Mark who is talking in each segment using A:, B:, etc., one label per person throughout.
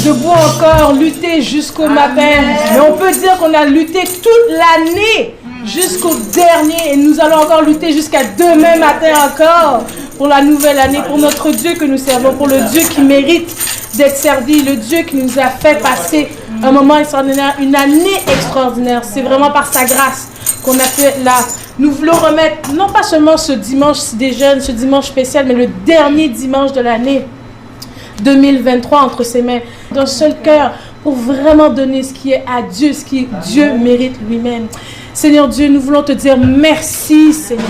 A: Debout encore, lutter jusqu'au matin. Mais on peut dire qu'on a lutté toute l'année jusqu'au dernier. Et nous allons encore lutter jusqu'à demain matin encore pour la nouvelle année, pour notre Dieu que nous servons, pour le Dieu qui mérite d'être servi, le Dieu qui nous a fait passer un moment extraordinaire, une année extraordinaire. C'est vraiment par sa grâce qu'on a fait là. Nous voulons remettre, non pas seulement ce dimanche des jeunes, ce dimanche spécial, mais le dernier dimanche de l'année 2023 entre ses mains, d'un seul cœur, pour vraiment donner ce qui est à Dieu, ce qui Dieu mérite lui-même. Seigneur Dieu, nous voulons te dire merci, Seigneur.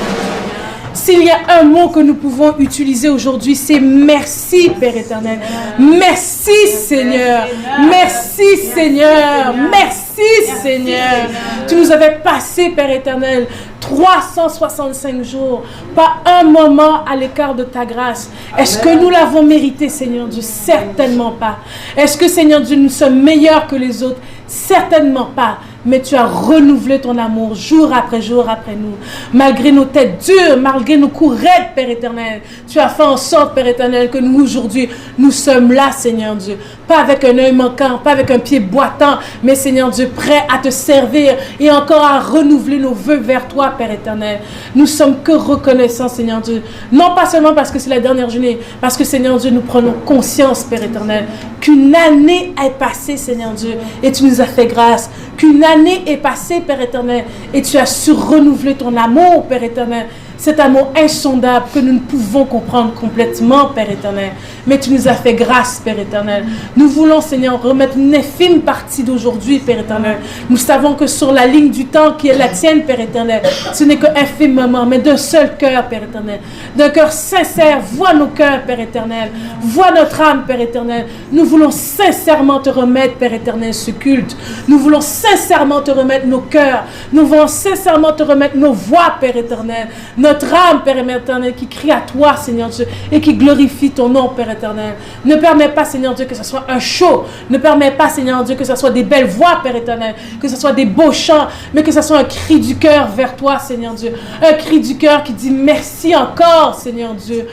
A: S'il y a un mot que nous pouvons utiliser aujourd'hui, c'est merci, Père éternel. Merci, Seigneur. Merci, Seigneur. Merci, Seigneur. Tu nous avais passé, Père éternel, 365 jours, pas un moment à l'écart de ta grâce. Est-ce que nous l'avons mérité, Seigneur Dieu? Certainement pas. Est-ce que, Seigneur Dieu, nous sommes meilleurs que les autres? Certainement pas. Mais tu as renouvelé ton amour jour après nous. Malgré nos têtes dures, malgré nos coups raides, Père éternel, tu as fait en sorte, Père éternel, que nous aujourd'hui, nous sommes là, Seigneur Dieu. Pas avec un œil manquant, pas avec un pied boitant, mais Seigneur Dieu, prêt à te servir et encore à renouveler nos vœux vers toi, Père éternel. Nous sommes que reconnaissants, Seigneur Dieu. Non pas seulement parce que c'est la dernière journée, parce que, Seigneur Dieu, nous prenons conscience, Père éternel, qu'une année est passée, Seigneur Dieu, et tu nous as fait grâce. Qu'une année est passée, Père éternel, et tu as su renouveler ton amour, Père éternel. Cet amour insondable que nous ne pouvons comprendre complètement, Père éternel. Mais tu nous as fait grâce, Père éternel. Nous voulons, Seigneur, remettre une infime partie d'aujourd'hui, Père éternel. Nous savons que sur la ligne du temps qui est la tienne, Père éternel, ce n'est qu'infime moment, mais d'un seul cœur, Père éternel. D'un cœur sincère, vois nos cœurs, Père éternel. Vois notre âme, Père éternel. Nous voulons sincèrement te remettre, Père éternel, ce culte. Nous voulons sincèrement te remettre nos cœurs. Nous voulons sincèrement te remettre nos voix, Père éternel. notre âme, Père éternel, qui crie à toi, Seigneur Dieu, et qui glorifie ton nom, Père éternel. Ne permets pas, Seigneur Dieu, que ce soit un show. Ne permets pas, Seigneur Dieu, que ce soit des belles voix, Père éternel, que ce soit des beaux chants, mais que ce soit un cri du cœur vers toi, Seigneur Dieu. Un cri du cœur qui dit merci encore, Seigneur Dieu.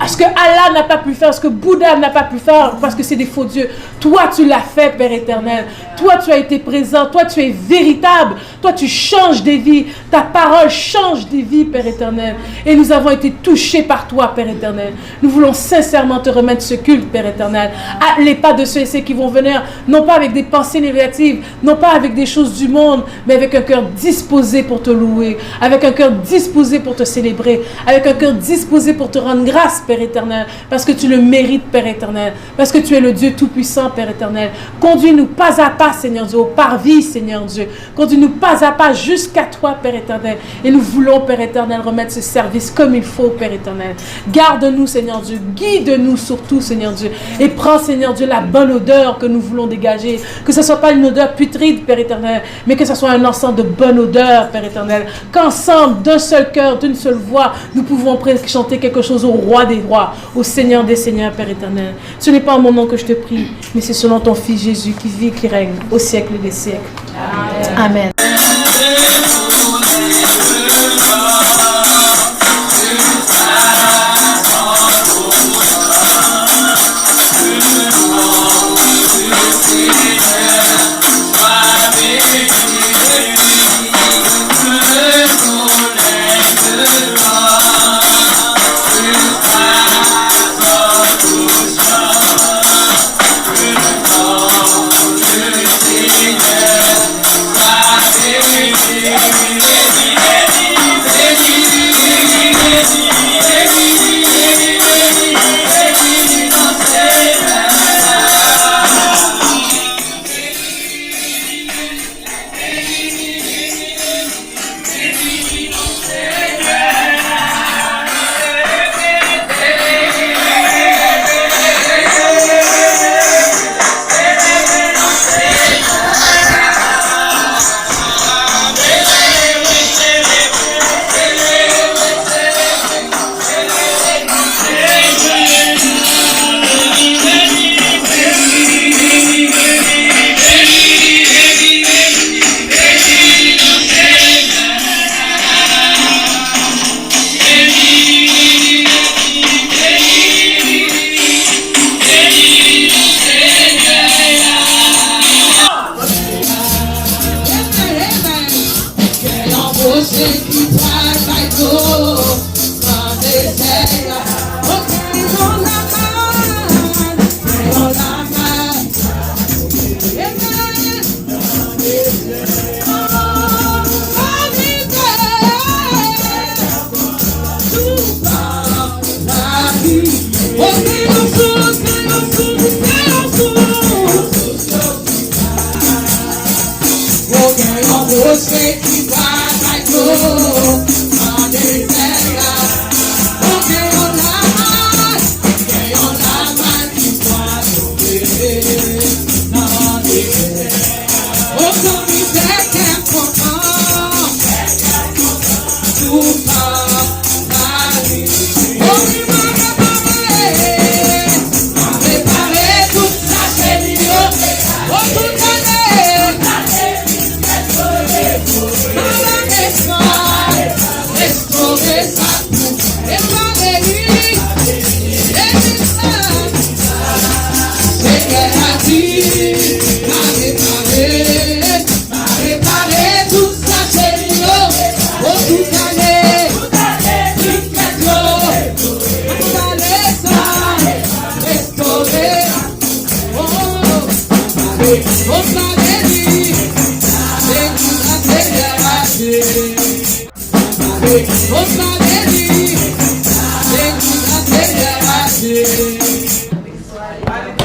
A: Ce que Allah n'a pas pu faire, ce que Bouddha n'a pas pu faire, parce que c'est des faux dieux. Toi, tu l'as fait, Père éternel. Toi, tu as été présent. Toi, tu es véritable. Toi, tu changes des vies. Ta parole change des vies, Père éternel. Et nous avons été touchés par toi, Père éternel. Nous voulons sincèrement te remettre ce culte, Père éternel. À les pas de ceux et ceux qui vont venir, non pas avec des pensées négatives, non pas avec des choses du monde, mais avec un cœur disposé pour te louer, avec un cœur disposé pour te célébrer, avec un cœur disposé pour te rendre grâce, Père éternel, parce que tu le mérites, Père éternel, parce que tu es le Dieu tout-puissant, Père éternel. Conduis-nous pas à pas, Seigneur Dieu, au parvis, Seigneur Dieu. Conduis-nous pas à pas jusqu'à toi, Père éternel. Et nous voulons, Père éternel, remettre ce service comme il faut, Père éternel. Garde-nous, Seigneur Dieu. Guide-nous surtout, Seigneur Dieu. Et prends, Seigneur Dieu, la bonne odeur que nous voulons dégager. Que ce ne soit pas une odeur putride, Père éternel, mais que ce soit un encens de bonne odeur, Père éternel. Qu'ensemble, d'un seul cœur, d'une seule voix, nous pouvons chanter quelque chose au roi des rois, au Seigneur des seigneurs, Père éternel. Ce n'est pas en mon nom que je te prie, mais c'est selon ton Fils Jésus qui vit, qui règne au siècle des siècles. Amen. Amen.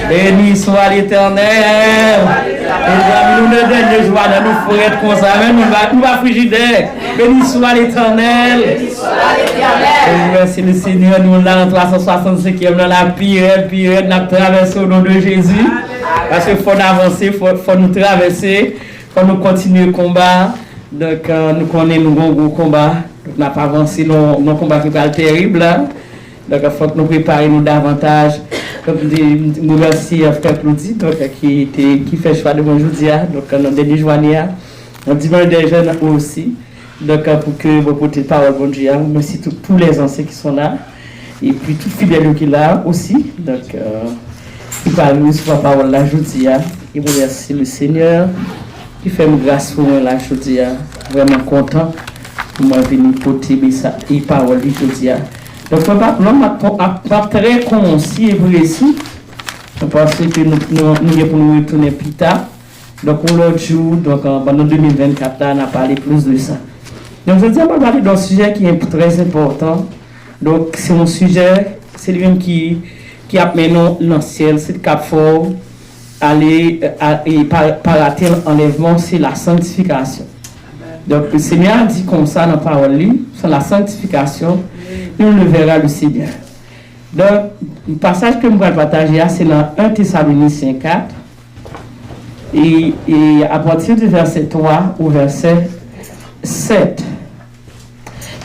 B: Béni soit l'Éternel. Et nous ne donnons joie de nous pour être comme ça. Nous va frigidaire. Béni soit l'Éternel. Merci le Seigneur. Nous là en 365e dans la période, nous avons traversé au nom de Jésus. Parce qu'il faut avancer, il faut nous traverser, il faut nous continuer le combat. Donc nous connaissons nos gros combat. on n'a pas avancé dans nos combats qui sont terribles. Donc, il faut que nous préparions davantage. Donc, je remercie frère Claudie, donc, qui fait choix de mon jeudi. Donc, on a des journées. On dit des jeunes aussi. Donc, pour que vous portez parole, bon Dieu. Merci tous les anciens qui sont là. Et puis, tout fidèle qui est là aussi. Donc, qui parle sur la parole là, jeudi. Et merci le Seigneur qui fait une grâce pour moi là, jeudi. Vraiment content pour moi venir porter ça et parole jeudi. Donc, l'homme est très concis et précis. Parce que nous pour nous retourner plus tard. Donc, pour l'autre jour, donc, pendant 2024, là, on a parlé plus de ça. Donc, je dis, on va parler d'un sujet qui est très important. Donc, c'est un sujet, c'est lui-même qui a maintenant dans le ciel, c'est le cap fort, aller et par enlèvement, c'est la sanctification. Donc, le Seigneur a dit comme ça dans la parole, c'est la sanctification, et on le verra le Seigneur. Donc, le passage que je vais partager, c'est dans 1 Thessaloniciens 4, et à partir du verset 3 au verset 7.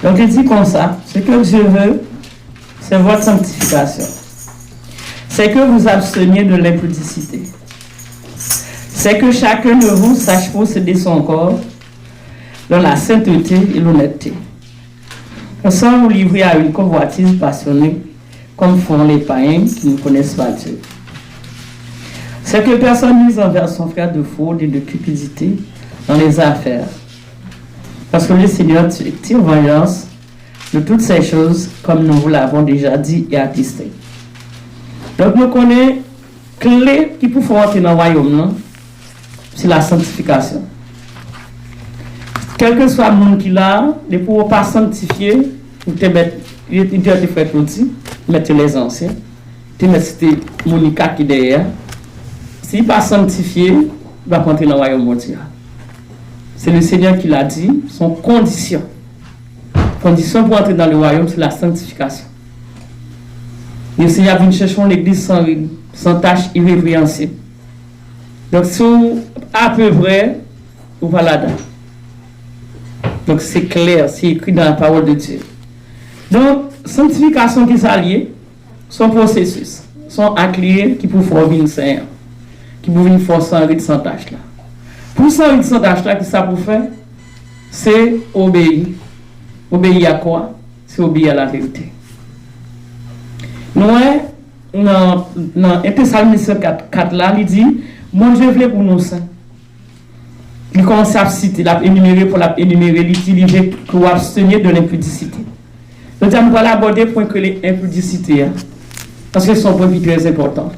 B: Donc, il dit comme ça, ce que Dieu veut, c'est votre sanctification. C'est que vous absteniez de l'impudicité. C'est que chacun de vous sache posséder son corps dans la sainteté et l'honnêteté, sans vous livrer à une convoitise passionnée, comme font les païens qui ne connaissent pas Dieu. C'est que personne n'use envers son frère de fraude et de cupidité dans les affaires. Parce que le Seigneur tire vengeance de toutes ces choses, comme nous vous l'avons déjà dit et attesté. Donc, nous connaissons clé qui peut faire entrer dans le royaume, c'est la sanctification. Quel que soit le monde qui l'a, ne pouvons pas sanctifier, ou te mettre, il te fait petit, mettre les anciens, te mettre Monica qui est derrière. S'il n'est pas sanctifié, il va rentrer dans le royaume de Dieu. C'est le Seigneur qui l'a dit, son condition. Condition pour entrer dans le royaume, c'est la sanctification. Le Seigneur vient chercher l'église sans tâche irrépréhensible. Donc, si à peu près, vous voilà là. Donc, c'est clair, c'est écrit dans la parole de Dieu. Donc, sanctification qui s'allie, son processus, son acte qui peut faire venir Seigneur, qui peut venir faire sans rite sans tâche là. Pour ça, rite sans tâche là, qui ça pour faire? C'est obéir. Obéir à quoi? C'est obéir à la vérité. Nous, dans 1 Thessaloniciens 4 là, il dit, mon Dieu voulait pour nous saints. Il commence à citer, pour l'énumérer, l'utiliser pour abstenir de l'impudicité. Donc, on va aborder le point que l'impudicité, parce que c'est un point qui est très important.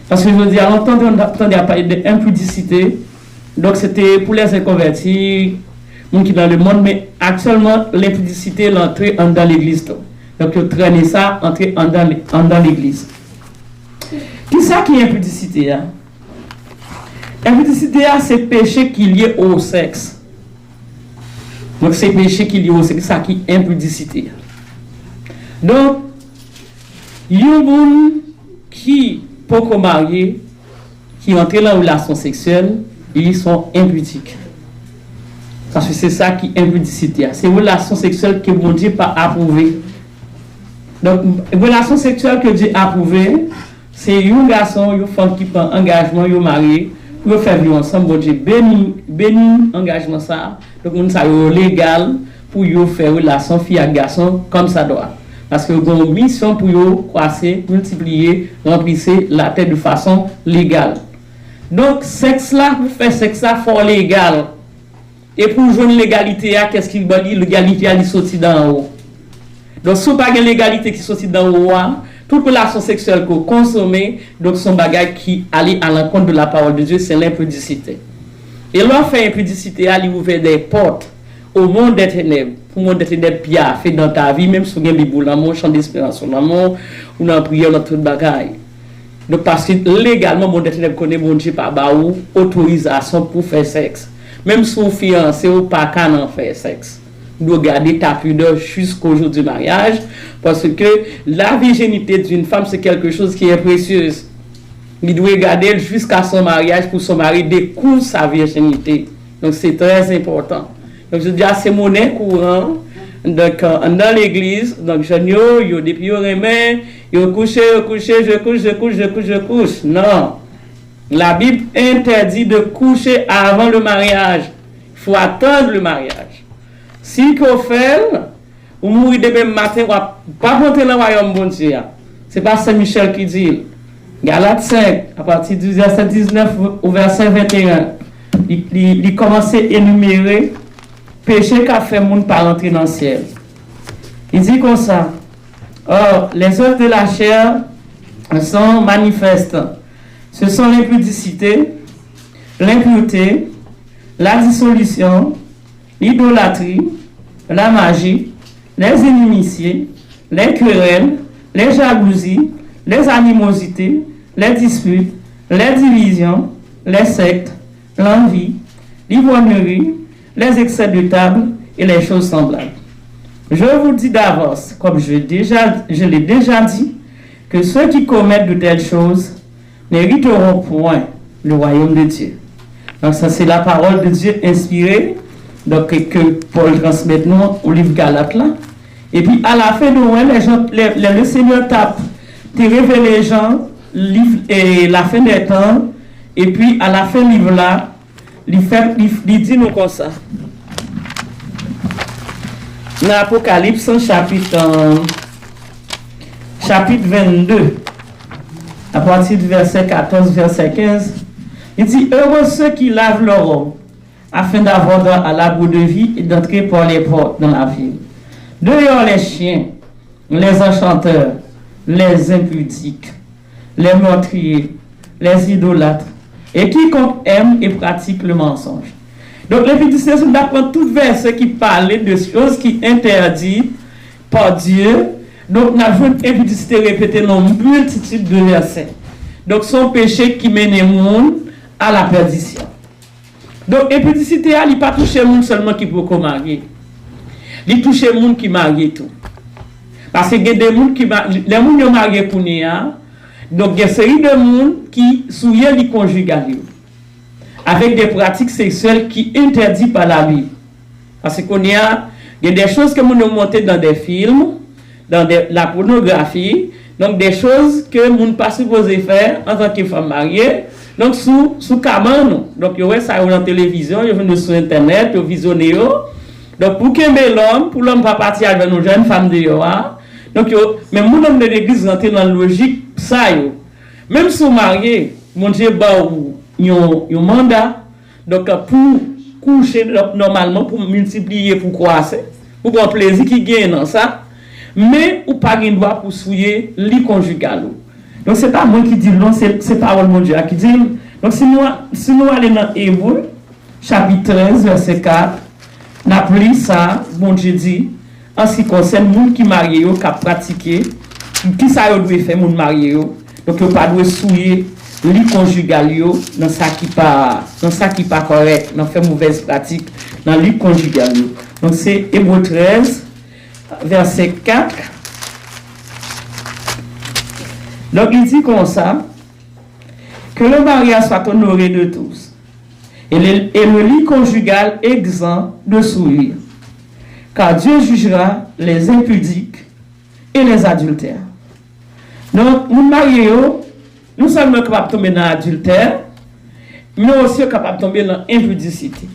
B: Parce que je veux dire, on entendait parler d'impudicité, donc c'était pour les inconvertis, qui sont dans le monde, mais actuellement, l'impudicité est entrée dans l'église. Donc, ils traînent ça, entrer dans l'église. Qu'est-ce qui est impudicité? Impudicité, c'est péché qui est lié au sexe. Donc, c'est péché qui est lié au sexe, c'est ça qui est impudicité. Donc, il y a des gens qui, pour qu'on marie, qui entrent dans la relation sexuelle, ils sont impudiques. Parce que c'est ça qui est impudicité. C'est une relation sexuelle que mon Dieu n'a pas approuvée. Donc, une relation sexuelle que Dieu a approuvée, c'est un garçon, une femme qui prend engagement, un mari, pour faire vivre ensemble, bon Dieu béni engagement ça. Donc, on est légal pour faire relation fille à garçon comme ça doit. Parce que vous avez une mission pour croiser, multiplier, remplir la tête de façon légale. Donc, sexe là, pour faire sexe là, il faut légal. Et pour jouer une légalité, qu'est-ce qu'il va dire? L'égalité, elle sortit d'en haut. Donc, si vous n'avez pas de légalité qui sortit d'en haut, toute relation sexuelle que vous consommez, donc son bagage qui allait à l'encontre de la parole de Dieu, c'est l'impudicité. Et l'on fait impudicité, elle ouvre des portes au monde des ténèbres. Pour le monde des ténèbres, bien fait dans ta vie, même si vous avez un Bible, l'amour, chant d'espérance, l'amour, ou dans la prière, dans tout le bagage. Donc, parce que légalement, le monde des ténèbres connaît mon Dieu par autorisation pour faire sexe. Même si vous fiancez ou pas qu'à faire sexe. Nous garder ta pudeur jusqu'au jour du mariage, parce que la virginité d'une femme, c'est quelque chose qui est précieux. Il doit garder jusqu'à son mariage pour son mari découvre sa virginité. Donc c'est très important. Donc je dis, c'est monnaie courante Donc, dans l'église, donc, depuis yo remet, yo couche, je couche. Non. La Bible interdit de coucher avant le mariage. Il faut attendre le mariage. Si qu'on fait, ou mourir demain matin, ou pas monter dans le royaume bon Dieu. C'est pas Saint-Michel qui dit. Galates 5, à partir du verset 19 au verset 21, il commence à énumérer péché qu'a fait moun pas rentrer dans le ciel. Il dit comme ça. Or, les œuvres de la chair sont manifestes. Ce sont l'impudicité, l'impureté, la dissolution, l'idolâtrie, la magie, les inimitiés, les querelles, les jalousies, les animosités, les disputes, les divisions, les sectes, l'envie, l'ivrognerie, les excès de table et les choses semblables. Je vous dis d'avance, comme je l'ai déjà dit, que ceux qui commettent de telles choses n'hériteront point le royaume de Dieu. Donc ça c'est la parole de Dieu inspirée, donc que Paul transmet nous au livre Galates là. Et puis à la fin de le Seigneur tape, te révèle les gens, et la fin des temps, et puis à la fin du livre là, il dit nous comme ça. Dans l'Apocalypse, chapitre 22, à partir du verset 14, verset 15, il dit, heureux ceux qui lavent leur robe, afin d'avoir à l'arbre de vie et d'entrer par les portes dans la ville. Dehors les chiens, les enchanteurs, les impudiques, les meurtriers, les idolâtres, et quiconque aime et pratique le mensonge. Donc l'impudicité, c'est d'apprendre tout verset qui parlait de choses qui interdites par Dieu. Donc nous avons une impudicité répétée dans une multitude de versets. Donc son péché qui mène le monde à la perdition. Donc l'impudicité, elle n'est pas toucher le monde seulement qui peut marier. Il touche le monde qui marie tout. Parce que il y a des gens qui marient, les gens qui marient pour nous, donc il y a une série de gens qui souillent les conjugales avec des pratiques sexuelles qui interdites par la Bible. Parce qu'il y a des choses que nous montons dans des films, dans la pornographie, donc des choses que nous ne pas supposé faire en tant que femme mariée, donc sous caméra. Donc il y a ça dans la télévision, il y a sur internet, il y a visionné. Donc pour que l'homme, pour l'homme pas partir avec une jeune femme de Yoa, donc mais mon homme de l'église rentre dans la logique ça yo. Même si vous marié, mon Dieu ba ou un mandat, donc pour coucher normalement, pour multiplier, pour croître, pour prendre plaisir qui gagne dans ça, mais ou pas gagne droit pour souiller les conjugal. Donc c'est pas moi qui dis non, c'est parole mon Dieu qui dit. Donc si nous allons dans Hébreux chapitre 13 verset 4, n'appelons ça bon Dieu dit en ce qui concerne les gens qui marient, qui pratiquent, qui ça doit faire les mariés, donc ils pas doit souiller les conjugal dans ça qui pas correct, dans faire mauvaise pratique dans les conjugal. Donc c'est Hébreux 13 verset 4. Donc il dit comme ça que le mariage soit honoré de tous et le lit conjugal exempt de souillure, car Dieu jugera les impudiques et les adultères. Donc nous mariés, nous sommes capables de tomber dans l'adultère, mais aussi capables de tomber dans l'impudicité.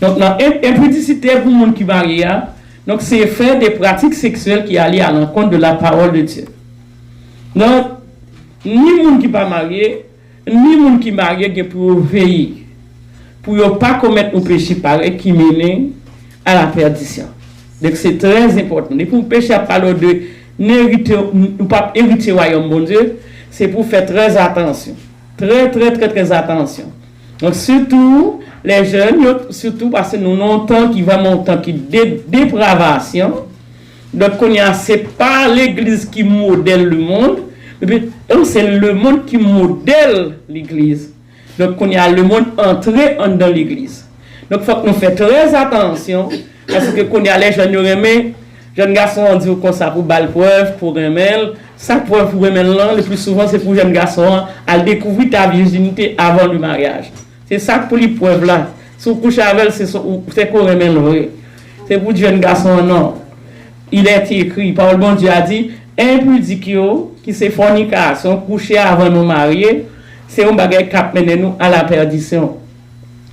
B: Donc l'impudicité pour les gens qui marient, donc c'est faire des pratiques sexuelles qui allient à l'encontre de la parole de Dieu. Donc ni les gens qui ne sont pas mariés, ni les gens qui sont mariés pour veiller, pour ne pas commettre un péché pareil qui mène à la perdition. Donc c'est très important. Et pour pécher à parler de ne pas hériter le royaume de Dieu, c'est pour faire très attention. Très attention. Donc surtout les jeunes, surtout parce que nous avons un temps qui va monter, qui dépravation. Donc c'est pas l'église qui modèle le monde, mais c'est le monde qui modèle l'église. Donc il y a le monde entré dans l'église. Donc il faut que nous fassions très attention parce que quand il y a les jeunes garçons on dit comme ça pour balle preuve, pour remel, ça preuve pour remel là, le plus souvent c'est pour jeunes garçons à découvrir ta virginité avant le mariage. C'est ça pour les preuves là. Si vous couchez avec elle, c'est qu'on remel vrai. C'est pour jeunes garçons non. il est écrit, par le bon Dieu a dit, impudique qui c'est fornication, coucher avant nous marier, c'est un bagage qui mène nous à la perdition.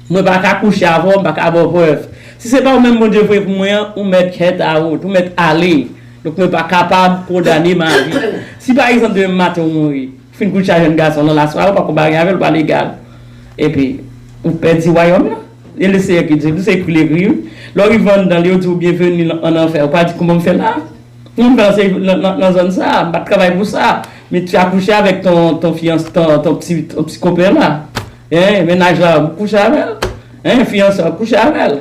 B: Moi, je ne vais pas coucher avant, je ne vais pas avoir preuve. Si ce n'est pas même mon Dieu pour moi, on met tête à route, on met aller. Donc, je ne suis pas capable de condamner ma vie. Si par exemple, demain matin, on mourit, je fais coucher un jeune garçon dans la soirée, on ne va pas avec, pas légal. Et puis, on perd du royaume. Et le Seigneur qui dit, vous savez que les grilles, là, ils vont dans les autres, bienvenue en enfer. On ne pas dire comment on fait là. On va dans zone ça, on travailler pour ça. Mais tu as couché avec ton fiancé, ton petit copain là. Ménage là, coucher avec elle. Fiancé, coucher avec elle.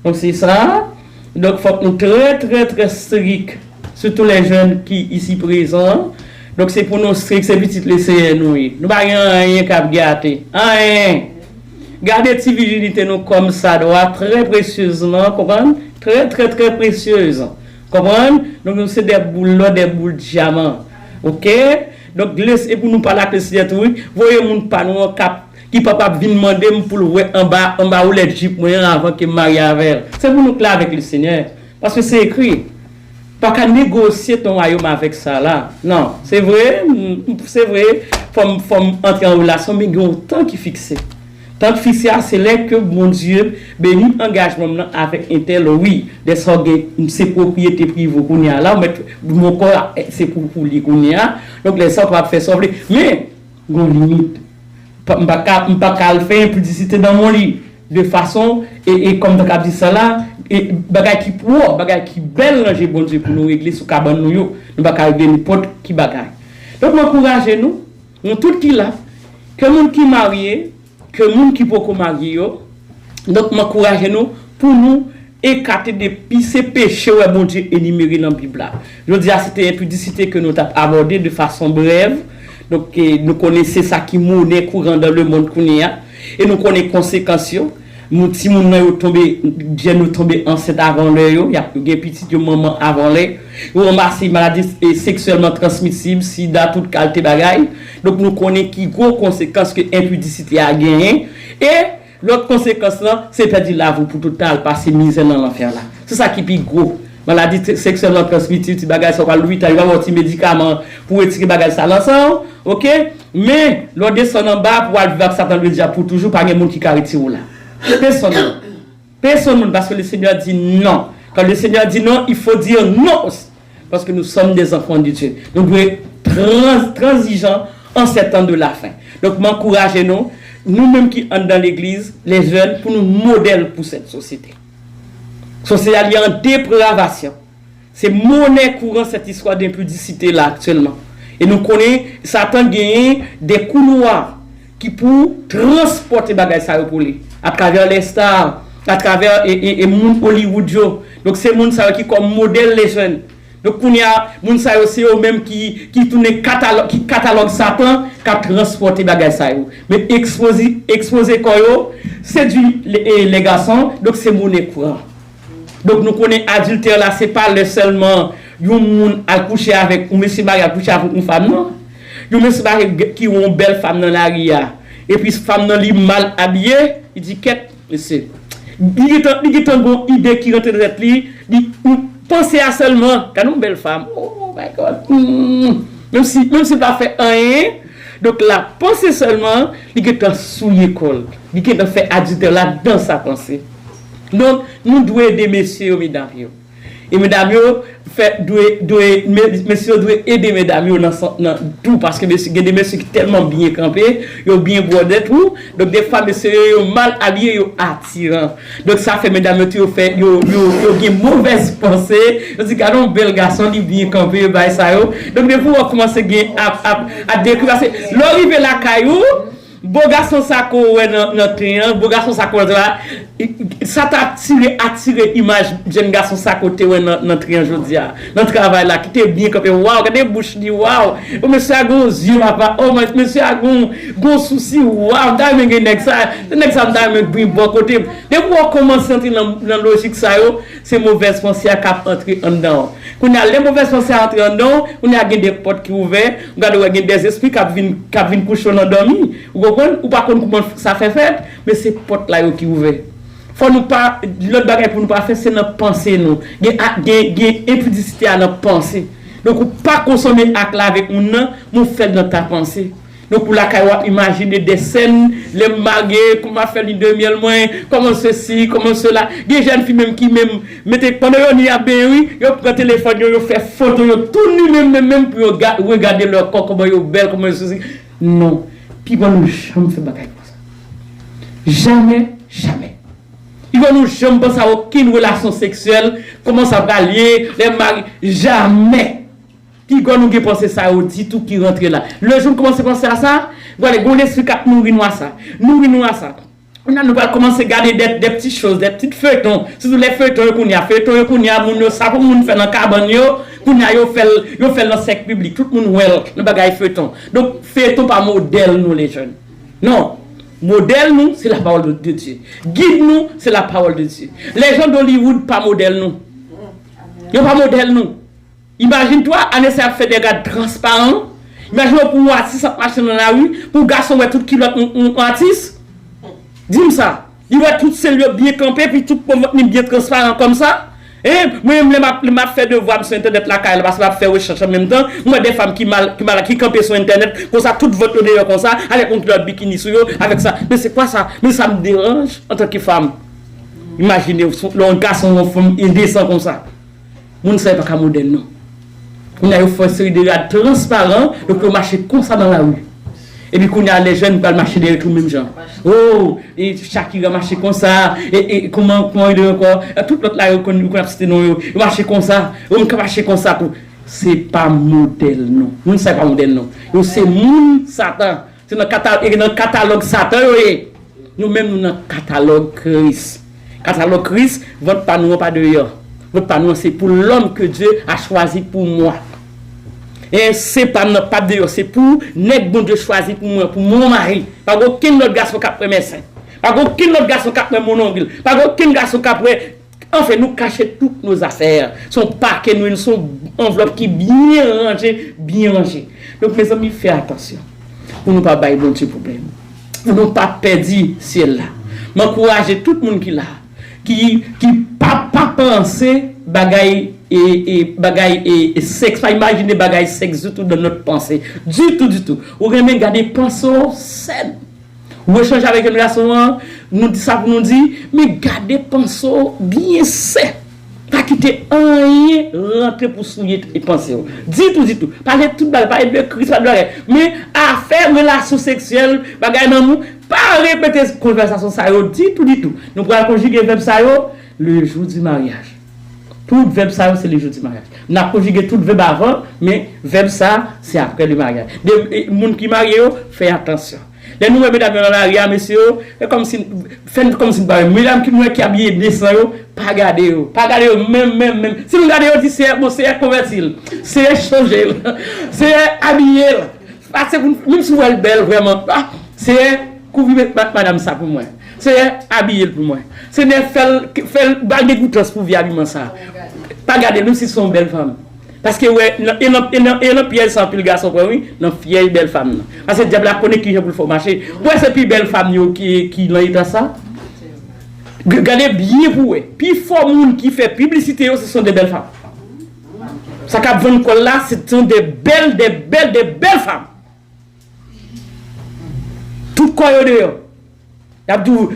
B: Donc c'est ça. Donc il faut que nous très très très stricts, surtout les jeunes qui ici présents. Donc c'est pour nous stricts, c'est petit laisser nous. Nous ne pouvons rien gâter. Rien. Gardez cette virginité nous comme ça, doit très précieusement, comprenez? Très très très précieuse. Comprenez? Donc c'est des boules diamants. OK? Donc laissez pour nous parler avec le Seigneur, voyez mon panneau cap qui papa vient demander pour le en bas où les jeeps avant que marie avec elle. C'est pour nous clair avec le Seigneur parce que c'est écrit. Pas qu'à négocier ton royaume avec ça là. Non, c'est vrai, faut entrer en relation mais il y a un temps qui est fixé. Tant que fixé, c'est là que mon Dieu bénit engagement avec un tel, oui, des organes, c'est propriété privée qu'on y a là, mon corps, c'est pour lui qu'on y a. Donc les sortes vont faire sauver. Mais, il y a une limite. Je ne peux pas le faire publicité dans mon lit. De façon, et comme tu as dit ça là, et bagay qui pour, bagay qui belle, j'ai bon Dieu pour nous régler sous cabane nous, nous ne pouvons pas régler n'importe qui bagay. Donc, m'encouragez-nous, tout qui là, que monde qui marié, que les gens qui peuvent marier, donc m'encouragez-nous pour nous écarter depuis ces péchés où bon Dieu énumérés dans la Bible. Je dis à cette impudicité que nous avons abordé de façon brève. Donc nous connaissons ça qui est courant dans le monde et nous connaissons les conséquences. Nous, si nous sommes tombés enceintes avant l'heure, il y a des petits moments avant l'heure, nous remarquons maladies sexuellement transmissibles, sida, toute qualité bagaille. Donc nous connaissons qui gros conséquences que l'impudicité a gagné. Et l'autre conséquence là, c'est perdre la vie pour total, passer misère dans l'enfer là. C'est ça qui est gros. Maladie sexuellement transmissible, tu bagaille, ça va lui, tu as un petit médicament pour retirer bagaille ça l'ensemble, ok? Mais l'on descend en bas pour aller vivre avec Satan déjà pour toujours, pas de monde qui retirer là. Personne, parce que le Seigneur dit non. Quand le Seigneur dit non, il faut dire non. Parce que nous sommes des enfants de Dieu. Nous devons être transigeants en ces temps de la fin. Donc, m'encouragez-nous, nous-mêmes qui sommes dans l'église, les jeunes, pour nous modèles pour cette société. Société en dépravation. C'est monnaie courante cette histoire d'impudicité là actuellement. Et nous connaissons, Satan gagne des couloirs qui pour transporter bagay ça pour lui à travers les stars, à travers et monde Hollywood. Donc c'est monde ça qui comme modèle les jeunes. Donc il y a monde ça aussi eux même qui tourne catalogue Satan qui transporter bagay ça. Mais exposer quoi séduit les garçons, donc c'est monnaie courant. Donc nous connaissons adultère là, c'est pas seulement un monde à coucher avec un monsieur mari à coucher avec une femme non. Un monsieur mari qui ont une belle femme dans la ria et puis femme dans li mal habillée, il dit qu'est monsieur. Il est une bonne idée qui rentre dans tête lui, dit pensez à seulement quand une belle femme. Oh my god. Même si pas fait rien. Donc là, pensez seulement, il est en souillé col. Il est en fait adultère là dans sa pensée. Donc, nous devons aider messieurs, mesdames. Et mesdames, messieurs doivent aider mesdames dans tout parce que il y a des messieurs qui sont tellement bien campés, ils ont bien brodé tout. Donc, des femmes, messieurs, ils sont mal habillés, ils sont attirants. Donc, ça fait mesdames, ils ont une mauvaise pensée. Ils disent qu'il y a un bel garçon qui est bien campé, donc, des fois, on commence à décrire. L'arrivée la caillou. Beau garçon ça ouais notre train, beau garçon ça ça t'a attiré image jeune garçon ça côté ouais notre train aujourd'hui notre travail là qui était bien comme waouh regardez bouche dit waouh oh monsieur a gros yeux papa oh monsieur a gros souci waouh dame nèg ça dame bien bon côté dès qu'on commence à entrer dans logique ça c'est mauvaise pensée à cap entrer en dedans qu'on a les mauvaises pensées à entrer en dedans on a des portes qui ouvertes regarde des esprits qui viennent coucher dans dormir ou pas comment ça fait mais c'est porte là qui ouvert Faut nous pas l'autre bagage pour nous pas faire c'est notre pensée nous. Gain impudicité à notre pensée. Donc pas consommer acte là avec nous faire dans ta pensée. Donc pour la caille imaginer des scènes les mariés comment faire les demi moins comment ceci comment cela des jeunes filles même qui même mettez pendant on y a ben oui yo prend téléphone yo fait photo yo tout nu même pour regarder leur corps comment yo belle comment ceci non puis bon nous jamais fait bagaille comme ça jamais ils vont nous jamais penser à aucune relation sexuelle comment ça va lier les maris jamais. Qui va nous penser ça au dit tout qui rentre là. Le jour commence à penser à ça, voilà, on explique à nourrir ça. On va commencer à garder des petites choses, des petites feuilletons. Surtout les feuilletons qu'on y a moun ça pour moun faire dans cabane qu'on a yo fait dans sec public, tout le monde le bagage feuilleton. Donc feuilleton pas modèle nous les jeunes. Non. Modèle nous, c'est la parole de Dieu. Guide nous, c'est la parole de Dieu. Les gens d'Hollywood pas modèle nous. Yo pas modèle nous. Imagine-toi, Anessa fait des gars transparents. Imagine-toi pour moi, 600 machines dans la rue, pour garçon, ouais, tout kilo, un artiste. Dis-moi ça. Il va tout seul bien campé, puis tout pour bien transparent comme ça. Et moi-même, je m'a fait de voir sur Internet la caille, parce que je fais recherche en même temps. Moi, des femmes qui campent sur Internet, comme ça, toute votre dehors comme ça, avec un club bikini sur eux, avec ça. Mais c'est quoi ça? Mais ça me dérange en tant que femme. Imaginez, un garçon, une femme, il descend comme ça. Moi, ne savez pas qu'un modèle, non. On a une série de gars transparents, donc on marche comme ça dans la rue. Et puis, on a les jeunes qui marcher derrière tout le même genre. Oh, et Shakira marche comme ça, et comment il est encore, tout l'autre là, on a cité non, il marche comme ça, on marche comme ça. C'est pas modèle, non. On ne sait pas modèle, non. C'est moun Satan. C'est dans le catalogue Satan, nous-mêmes, nous dans le catalogue Christ. Catalogue Christ, votre panneau pas dehors. Votre panneau, c'est pour l'homme que Dieu a choisi pour moi. Et c'est pas notre pas de c'est pour nèg bon Dieu choisi pour moi, pour mon mari. Pas aucun autre garçon qui après médecin. Pas aucun autre garçon qui après mon oncle. Pas aucun garçon qui après enfin nous cacher toutes nos affaires. Son paquet nous sont enveloppe qui bien rangée. Donc mes amis, faites attention. Pour ne pas bailler bon Dieu problème. Pour ne pas perdre ciel là. M'encourager tout le monde qui là qui pas penser bagaille et sexe, pas imaginer bagaille sexe du tout dans notre pensée. Du tout. Ou même garder pensée saine. Ou échanger avec un garçon, nous dit ça pour nous dire, mais garder pensée bien saine. Pas quitter rien, rentrer pour souiller et penser. Dis tout. Parler tout, parler de Christ, mais à faire relation sexuelle, bagaille dans nous, pas répéter conversation ça, dit tout. Nous pourrons conjuguer le verbe ça le jour du mariage. Tout verbe ça, c'est le jour du mariage. On a conjugué tout verbe avant, mais verbe ça, c'est après le mariage. Les gens qui marient, faites attention. Les nouvelles mesdames dans la rue, messieurs, comme si, mesdames qui habillent descendent, pas garder, même. Si vous regardez, c'est convertir, c'est changer, c'est habiller. Même si vous êtes belle, vraiment, c'est couvrir madame ça pour moi. C'est habiller pour moi. C'est faire des gouttes pour vivre ça. Pas garder, même si sont belles femmes. Parce que, ouais, il y a pièce sans pile garçon, oui, non, vieille belle femme. Parce que le diable a connu qui pour le marché. Ouais, c'est plus belle femme qui l'ont été ça. Regardez bien pour eux. Puis, il faut monde qui fait publicité, ce sont des belles femmes. Ça cap vendre là, ce sont des belles femmes. Tout quoi dehors.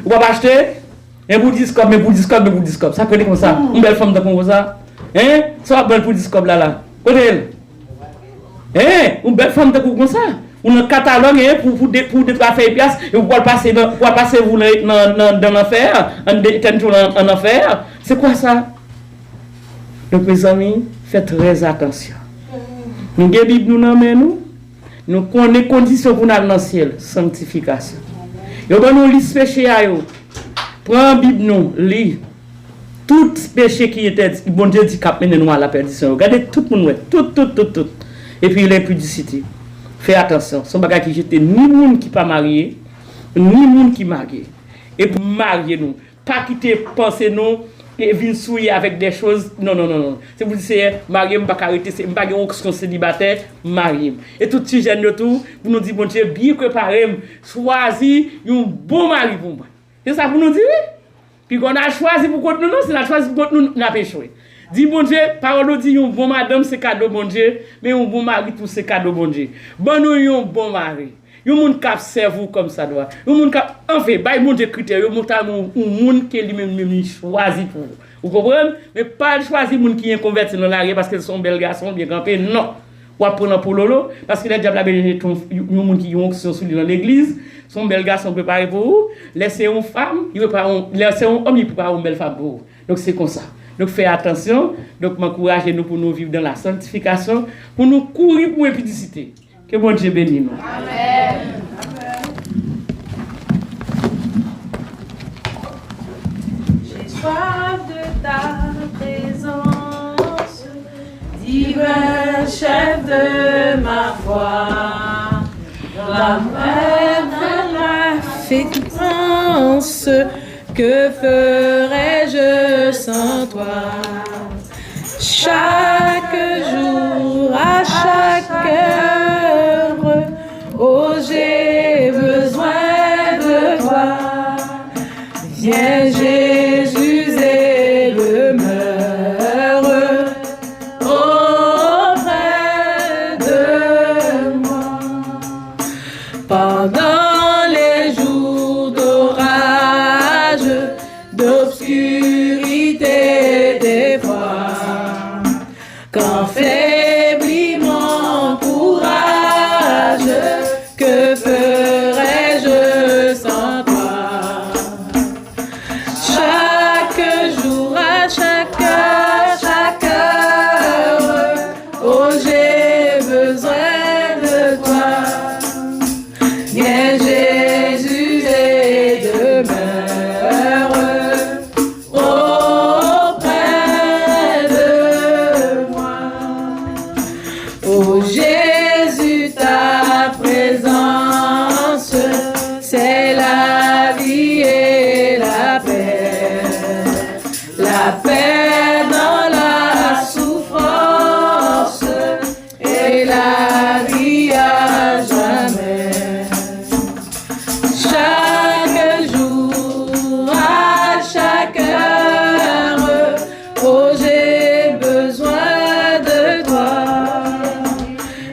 B: Vous va acheter un bout de discope. Ça connaît comme ça. Une belle femme de comme ça. Hein? Ça va belle pour discope là. Côté. Hein? Une belle femme de comme ça. Un catalogue pour des affaires pièces et vous pouvez passer vous dans l'affaire, en affaire. C'est quoi ça? Donc mes amis, faites très attention. Nous avons Bible nous connaissons les conditions pour aller dans le ciel, sanctification. Nous avons une liste péché à eux. Prends Bible nous, lis. Tout péché qui était, bon Dieu dit qu'il mène nous à la perdition. Regardez tout le monde, tout. Et puis l'impudicité. Fais attention, son bagage qui jette ni monde qui pas marié, ni monde qui marié. Et pour marier nous, pas quitter penser nous et venir souiller avec des choses. Non. C'est vous dire marier pas arrêter, c'est pas qu'on célibataire, marier. Et tout ces jeunes tout, vous nous dit bon Dieu bien préparé, choisi un bon mari pour moi. C'est ça vous nous dire? Puis qu'on a choisi pour contre nous, non, c'est la choisi pour contre nous, n'a pas échoué. Dis bon Dieu, parole dit un bon madame c'est cadeau bon Dieu, mais un bon mari tout c'est cadeau bon Dieu. Bon nous un bon mari. Yon moun k'ap servou comme ça doit. Yon moun k'ap en fait, bay moun de critères, yon moun ta moun qui lui-même choisi pour. Vous comprenez? Mais pas choisir moun qui est converti dans l'arrière parce qu'ils sont belles garçons bien campés, non. Ou prendre pour lolo parce que les diable a béni yon moun qui ont onction sur dans l'église, son bel garçon préparé pour vous, laissez une femme, il prépare laissez un homme il prépare une belle femme pour vous. Donc c'est comme ça. Donc faites attention, donc m'encouragez nous pour nous vivre dans la sanctification, pour nous courir pour l'impudicité. Que bon Dieu bénisse nous. Amen.
A: J'ai soif de ta présence, divin chef de ma foi. La mer de la fécondance, que ferais-je sans toi? Chaque jour, à chaque heure, oh j'ai besoin de toi. Viens Jésus et demeure auprès de moi. Pendant les jours d'orage, d'obscurité des fois, quand faiblit mon courage, que ferais-je sans toi? Chaque jour, à chaque heure, oh j'ai besoin de toi. Viens Jésus et demeure auprès de moi. Oh Jésus, ta présence, c'est la vie et la paix. La paix dans la souffrance et la vie à jamais. Chaque jour, à chaque heure, oh j'ai besoin de toi.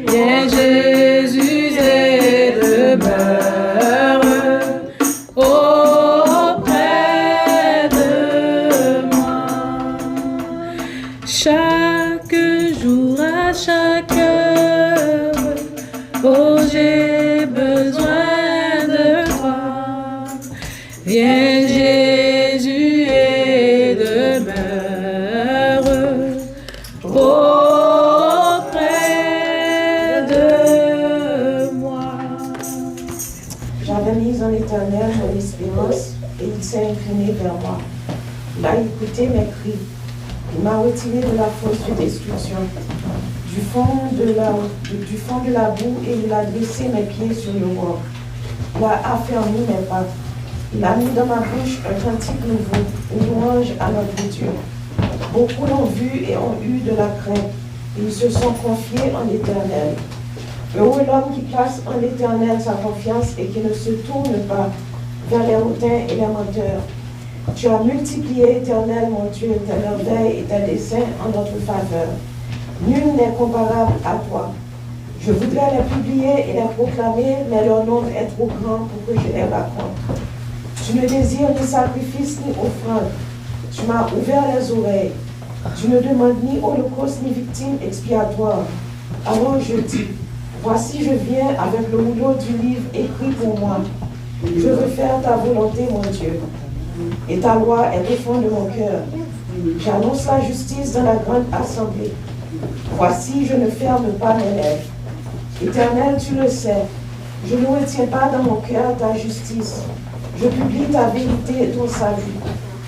A: Viens Jésus et demeure auprès de moi. Chaque jour, à chaque heure, oh j'ai besoin de toi. Viens Jésus et demeure auprès de moi.
C: J'avais mis en l'Éternel mon espérance et il s'est incliné vers moi. Il a écouté mes cris. Il m'a retiré de la fosse de destruction, du fond de la boue, et il a dressé mes pieds sur le roc. Il a affermi mes pas. Il a mis dans ma bouche un cantique nouveau, une louange à notre Dieu. Beaucoup l'ont vu et ont eu de la crainte. Ils se sont confiés en l'Éternel. Heureux l'homme qui place en l'Éternel sa confiance et qui ne se tourne pas vers les hautains et les menteurs. Tu as multiplié, Éternel, mon Dieu, tes merveilles et tes desseins en notre faveur. Nul n'est comparable à toi. Je voudrais les publier et les proclamer, mais leur nombre est trop grand pour que je les raconte. Tu ne désires ni sacrifice ni offrande. Tu m'as ouvert les oreilles. Tu ne demandes ni holocauste ni victime expiatoire. Alors je dis, voici je viens avec le rouleau du livre écrit pour moi. Je veux faire ta volonté, mon Dieu. Et ta loi est au fond de mon cœur. J'annonce la justice dans la grande assemblée. Voici, je ne ferme pas mes lèvres. Éternel, tu le sais. Je ne retiens pas dans mon cœur ta justice. Je publie ta vérité et ton salut.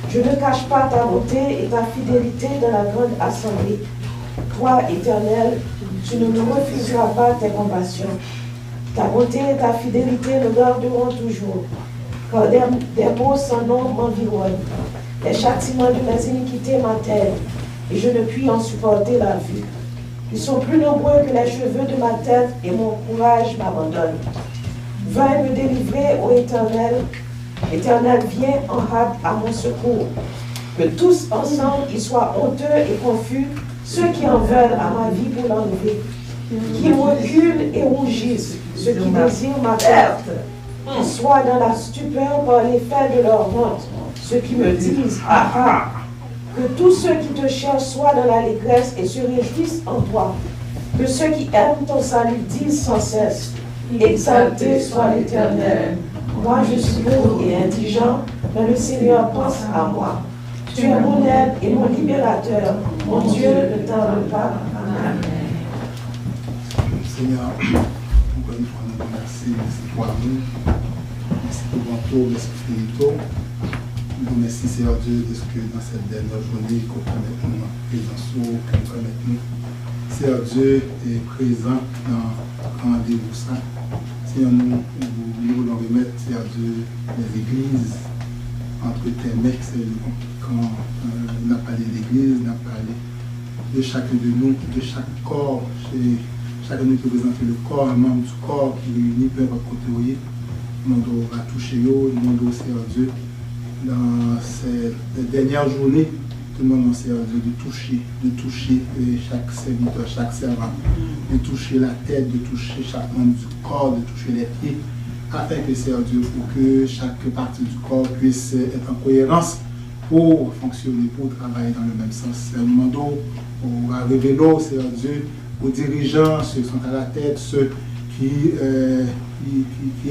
C: Je ne cache pas ta beauté et ta fidélité dans la grande assemblée. Toi, Éternel, tu ne me refuseras pas tes compassions. Ta beauté et ta fidélité me garderont toujours. Quand des maux sans nombre m'environnent, les châtiments de mes iniquités m'atteignent, et je ne puis en supporter la vue. Ils sont plus nombreux que les cheveux de ma tête, et mon courage m'abandonne. Viens me délivrer, ô Éternel, Éternel, viens en hâte à mon secours. Que tous ensemble ils soient honteux et confus, ceux qui en veulent à ma vie pour l'enlever, qui reculent et rougissent, ceux qui désirent ma perte, qui soient dans la stupeur par l'effet de leur honte, ceux qui me disent ah ah. Que tous ceux qui te cherchent soient dans l'allégresse et se réjouissent en toi. Que ceux qui aiment ton salut disent sans cesse exalté soit l'Éternel. Moi je suis lourd et indigent, mais le Seigneur pense à moi. Tu es mon aide et mon libérateur. Mon Dieu, ne tarde pas. Amen.
D: Seigneur, encore une fois, nous remercions. Merci pour nous. Merci pour ton tour, merci pour ton tour. Nous remercions, Seigneur Dieu, de ce que dans cette dernière journée, qu'on permette nous en présence, qu'on permette nous. Seigneur Dieu est présent dans le rendez-vous saint. Seigneur, nous voulons remettre, Seigneur Dieu, les églises entre tes mains, Seigneur. Quand on a parlé d'église, on a parlé de chacun de nous, de chaque corps, chacun de nous qui représente le corps, un membre du corps qui réunit, peu importe côté où il est. Nous devons toucher, nous devons, Seigneur Dieu, dans ces dernières journées, tout le monde, Seigneur Dieu, de toucher chaque serviteur, chaque servant, de toucher la tête, de toucher chaque membre du corps, de toucher les pieds, afin que, Seigneur Dieu, pour que chaque partie du corps puisse être en cohérence pour fonctionner, pour travailler dans le même sens. Nous demandons, on va révéler, Seigneur Dieu, aux dirigeants, ceux qui sont à la tête, ceux qui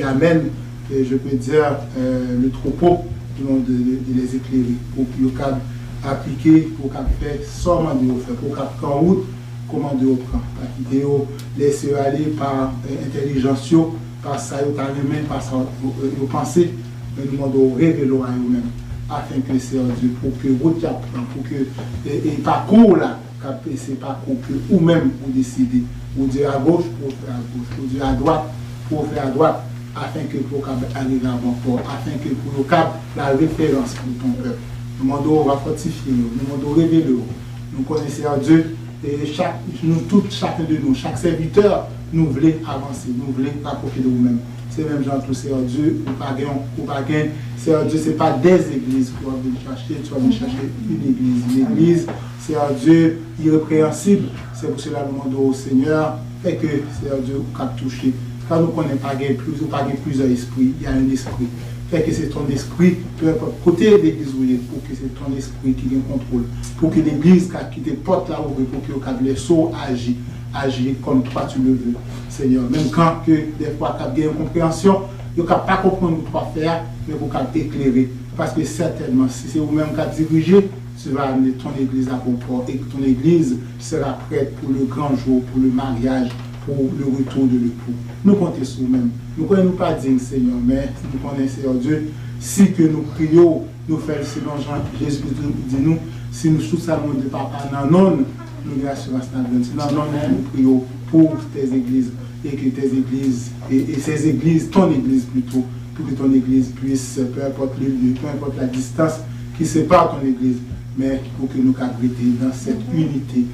D: amènent, je peux dire, le troupeau, de les éclairer, pour qu'ils puissent appliquer, pour qu'ils fassent seulement de faire, pour qu'ils prennent en route, comment de prendre, pas quitter, laisser aller par intelligence, par ça, par humain, par ça, vous pensez, mais nous demandons révéler à eux-mêmes, afin que c'est Dieu, pour que vous pour que et parcours là, c'est parcours que vous-même vous décidez, vous dire à gauche pour faire à gauche, vous dire à droite pour faire à droite, afin que pour arriver à bon port, afin que pour la référence pour ton peuple. Nous demandons à fortifier, nous demandons à révéler, nous connaissons Dieu, et chacun de nous, chaque serviteur, nous voulons avancer, nous voulons approcher de vous-même. C'est même genre tout, c'est Dieu, ou pas gain, c'est Dieu, ce n'est pas des églises que tu vas venir chercher, tu vas venir chercher une église. Une église, c'est Dieu irrépréhensible, c'est pour cela que nous demandons au Seigneur, et que c'est Dieu qui a touché. Quand nous ne connaissons pas plusieurs esprits, il y a un esprit. Fait que c'est ton esprit, peu importe côté de l'église où il est, pour que c'est ton esprit qui ait contrôle, pour que l'église qui te porte là où pour que les sauts agir comme toi tu le veux, Seigneur. Même quand que des fois tu as une compréhension, tu ne peux pas comprendre quoi faire, mais pour t'éclairer. Parce que certainement, si c'est vous-même qui as dirigé, tu vas amener ton église à bon port et que ton église sera prête pour le grand jour, pour le mariage, pour le retour de l'époux. Nous comptons sur nous-mêmes. Nous ne connaissons pas dignes, Seigneur, mais nous connaissons, Seigneur Dieu, si que nous prions, nous faisons selon Jésus dit nous, si nous soutenons de papa, non, nous assurons non, nous prions pour tes églises et que tes églises, et ces églises, ton église plutôt, pour que ton église puisse, peu importe le lieu, peu importe la distance qui sépare ton église, mais pour que nous cabritions dans cette unité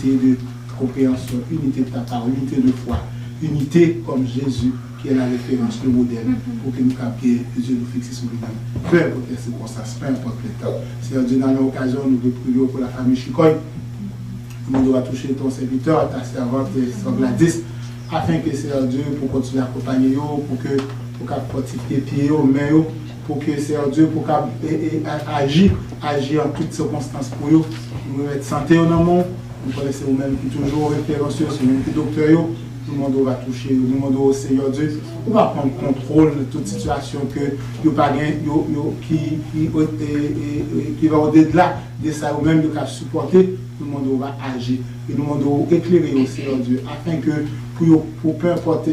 D: de compréhension, unité de ta parole, unité de foi, unité comme Jésus qui est la référence, le modèle, pour que nous capions Dieu nous fixe sur lui-même. Peu importe les circonstances, peu importe le temps. Seigneur Dieu, dans l'occasion, nous prions pour la famille Chicoy. Nous devons toucher ton serviteur, ta servante, Sœur Gladys, afin que Seigneur Dieu, pour continuer à accompagner, pour qu'elle fortifie les pieds, les mains, pour que Seigneur Dieu, pour qu'elle agisse en toutes circonstances pour eux. Nous mettre santé au nom. Nous connaissons vous-même qui toujours référencieux, c'est nous qui docteur, tout le monde va toucher, nous demandons au Seigneur Dieu, on va prendre contrôle de toute situation qui va au-delà de ça, ou même de supporter, tout le monde va agir. Et nous demandons éclairer au Seigneur Dieu, afin que pour peu importe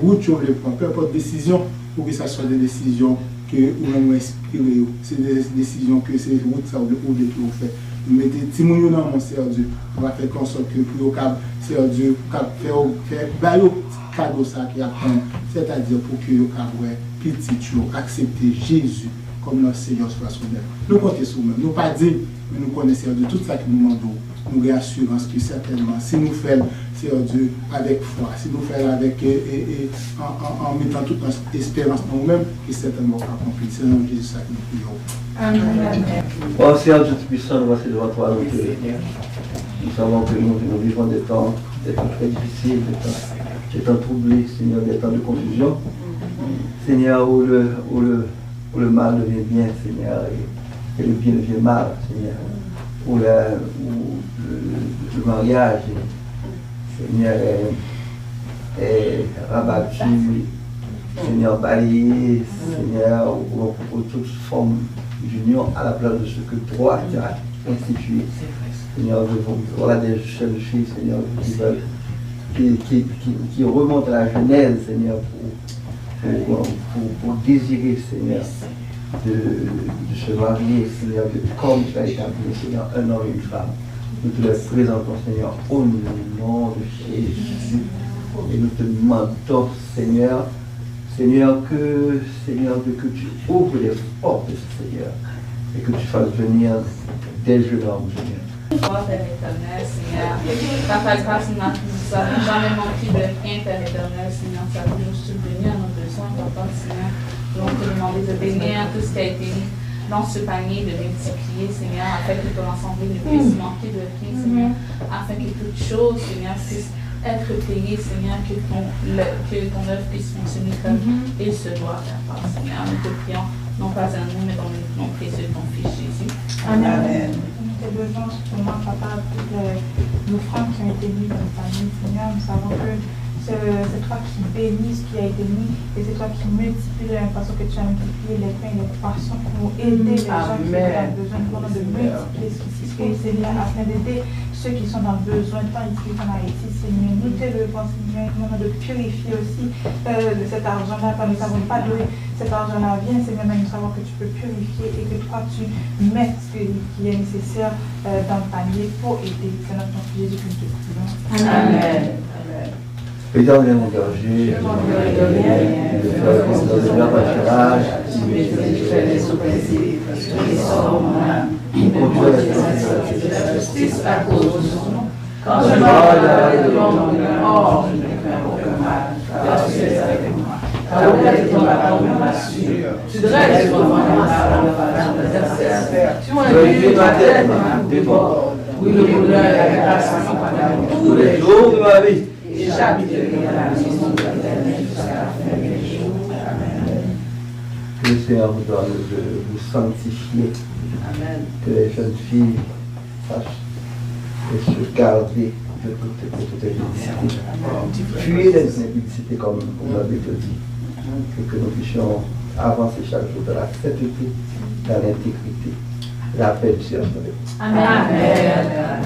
D: route tu veux prendre, peu importe décision, pour que ce soit des décisions que nous inspirons, c'est des décisions que c'est route ça ou de tout fait. Nous mettons Timoun dans mon Seigneur Dieu. On va faire en sorte que pour Seigneur Dieu, faire cadeau ça qui apprend, c'est-à-dire pour que vous petit accepter Jésus comme notre Seigneur personnel. Nous comptons sur nous. Nous pas dire, mais nous connaissons de tout ça que nous demandons nous avons assurance que certainement, si nous faisons, Seigneur Dieu, avec foi, si nous faisons avec, en mettant toute notre espérance en nous-mêmes, que certainement accomplir. C'est dans Jésus ça que nous prions.
E: Amen. Oh Seigneur Dieu Tout-Puissant, nous voici devant toi, nous savons que nous vivons des temps très difficiles, des temps troublés, Seigneur, des temps de confusion. Seigneur, où le mal devient bien, Seigneur, et le bien devient mal, Seigneur. Où le mariage, Seigneur, est rabattu, Seigneur, balayé, Seigneur, pour toute forme d'union à la place de ce que toi tu as institué. Seigneur, voilà des jeunes filles, Seigneur, qui remontent à la Genèse, Seigneur, pour désirer, Seigneur, de se marier, Seigneur, comme tu as établi, Seigneur, un homme et une femme. Nous te les présentons, Seigneur, au nom de Jésus. Et nous te demandons, Seigneur, que tu ouvres les portes, Seigneur, et que tu fasses venir des jeunes hommes, Seigneur.
F: Père éternel, Seigneur, ta grâce nous n'avons jamais manqué de rien, Père éternel, Seigneur, ça veut nous subvenir à nos besoins, Papa, Seigneur. Nous te demander de bénir tout ce qui a été mis dans ce panier, de multiplier, Seigneur, afin que ton assemblée ne puisse manquer de rien, Seigneur, afin que toute chose, Seigneur, puisse être payée, Seigneur, que ton œuvre puisse fonctionner comme il se doit, Papa, Seigneur. Nous te prions, non pas à nous, mais dans le nom précieux de ton Fils Jésus. Amen.
G: Tes besoins, pour moi, Papa, toutes les offrandes qui ont été mises dans le panier, Seigneur, nous savons que c'est toi qui bénis ce qui a été mis et c'est toi qui multiplies de la même façon que tu as multiplié les pains et les poissons pour aider les gens qui ont besoin. Nous demandons de multiplier ce qui se fait, Seigneur, afin d'aider ceux qui sont dans le besoin, tant ici qu'en Haïti, Seigneur. Nous t'élevons, Seigneur, nous demandons de purifier aussi de cet argent-là, car nous ne savons pas d'où cet argent-là vient, Seigneur, mais nous savons que tu peux purifier et que toi tu mets ce qui est nécessaire dans le panier pour aider. C'est notre nom Jésus que nous te prions. Amen.
E: Éternel mon berger, de faire de bien pâturage, conduire la justice à cause de son nom. Quand je marche de l'ombre de la mort, je ne crains aucun mal, car tu es avec moi. Ta roulette et ton bâton me rassurent. Tu dresses devant moi la face de l'adversaire. Tu enlèves ma tête et ma déborde. Oui, le bonheur et la grâce m'accompagnent tous les jours de ma vie. Et j'habiterai dans la maison de l'Éternel jusqu'à la fin des jours. Amen. Que le Seigneur vous donne de vous sanctifier. Amen. Que les jeunes filles sachent et se garder de toute impudicité. Fuir les impudicités comme vous l'avez dit. Et que nous puissions avancer chaque jour dans la sainteté, dans l'intégrité, la paix du Seigneur. Amen. Amen.